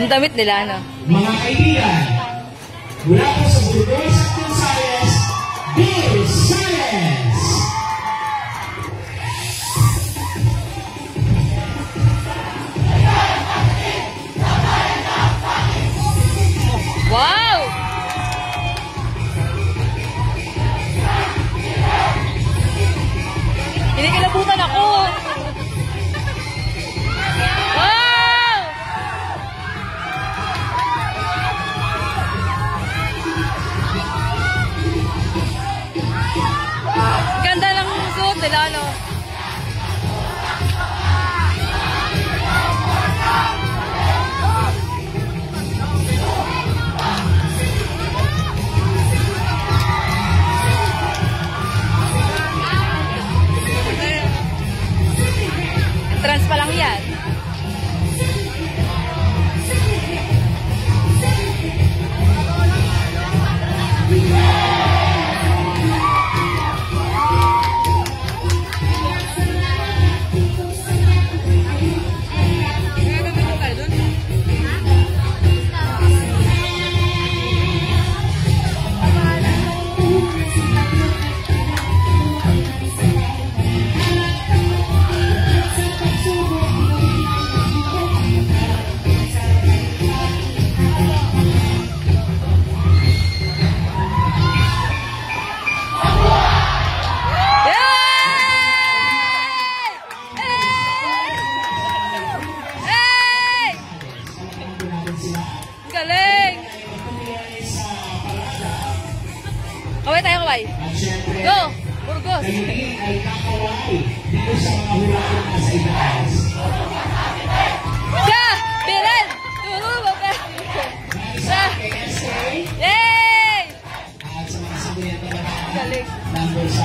Ang damit nila, ano? Mga kaibigan, mula po sa Burgos, Gonzales, Bill Science! Wow! Kinikilabutan ako! Wow! Ganda ng suot nila, no? Trans pa lang yan. Galing! Kaway tayo, kaway. Go! Burgos! Ay kakaway dito sa mga hulakan na sa itaas. Siya! Bilan! Turo ba ba? Siya! Yay! At sa mga sabuyan na Galing! number